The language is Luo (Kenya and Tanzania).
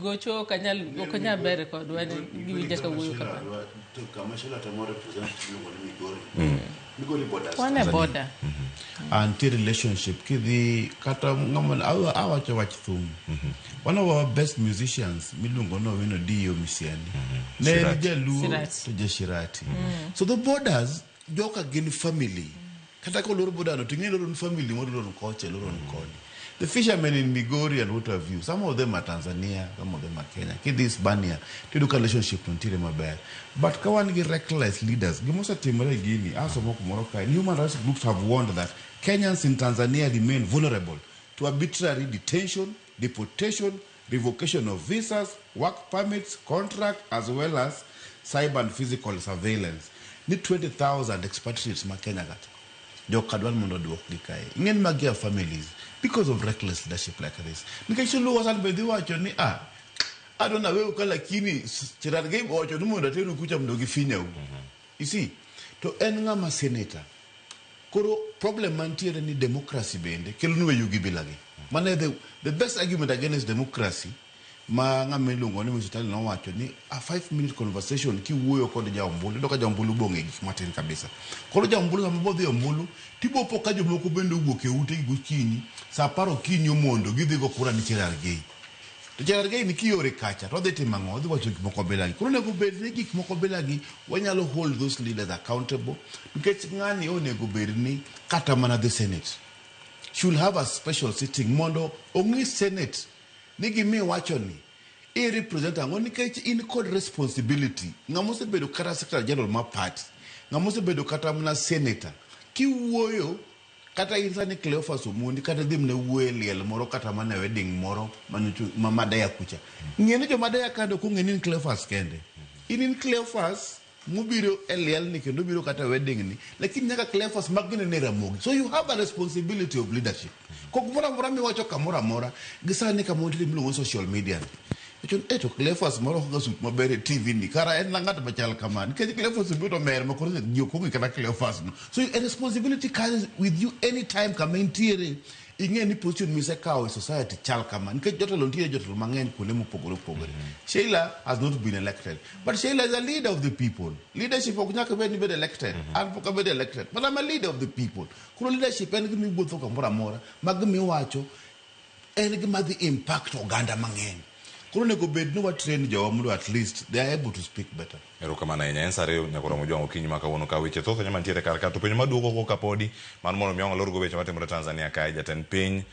Gocho kanya bere ko dwani giwinja ka wuyo kama. Migori borders. Wane border. Anti relationship kidi kata ngaman awacho wach thum. One of our best musicians milungo no wino Dio Misiani. Ne jalu to Jeshirati. So the borders joka gin family. Kata ko loro border no tingi loro family mo loro koche loro koni. The fishermen in Migori and what have you, some of them are Tanzania, some of them are Kenya. Kid this bania, to look at relationship until them are bad. But Kawan get reckless leaders. Gimosa Timore Guinea, Asomoko Morocco, and human rights groups have warned that Kenyans in Tanzania remain vulnerable to arbitrary detention, deportation, revocation of visas, work permits, contract, as well as cyber and physical surveillance. Need 20,000 expatriates ma Kenya got. Jo kadwan mondo duok dikae. Ingen magia families because of reckless leadership like this. Nikashulu wasan bedi wacho ni I don't know where ukala kini Cherargei wacho numo ndatenu kucha mdogi finya u. You see, to enga ma senator. Koro problem mantiere ni democracy bende kelunwe yugi bilagi. Mane the best argument against democracy ma ngamelungo ni msitali na wacho ni a 5-minute conversation ki wuyo kod jaumbulu doka jaumbulu bonge gik matin kabisa. Koro jaumbulu amabodhi ombulu tibo poka jomoko bende wuok e ute gokinyi sa paro kinyo mondo gidhi go kura ni Cherargei. To Cherargei ni kiore kacha to dhi timango odhi wacho gik moko belagi. Koro nego bed ni gik moko belagi wanyalo hold those leaders accountable because ngani onego bed ni kata mana the Senate should have a special sitting mondo ongi Senate nigi mi wacho ni e represent ango nikech in code responsibility ngamose bedo kata secretary general ma party ngamose bedo kata mna senator ki wuoyo kata insani Cleophas Omondi kata dhimne wuoyo liel moro kata mana wedding moro mamadaya kucha ngene jo madaya kando kungeni Cleophas kende in Cleophas mubiro liel ni kendo biro kata wedding ni lakini nyaka Cleophas magine ne ramogi so you have a responsibility of leadership ko kumora mora mi wacho kamora mora gisani kamonti milongo social media Echon eto Cleophas moro ko gasut mabere TV ni kara en langat bachal kaman ke Cleophas biro mer makoro jo ko kana Cleophas no so a responsibility carries with you anytime kamentiere ingeni position mise kao society chal kaman ke jotelo ntiere jotelo mangen kule mopogore pogore Sheila has not been elected but Sheila is a leader of the people leadership ok nyaka be elected and poka be elected but I'm a leader of the people kuro leadership en gimi botho kamora mora magmi wacho en gima the impact oganda mangen kuro nego bed no train jowamulo at least they are able to speak better erokamana ensare nyakoro mojongo kinyi maka wono ka weche thotho nyama ntiere kar ka to penyo maduogo ko kapodi man mono miyo lor go weche matimore Tanzania kae jaten piny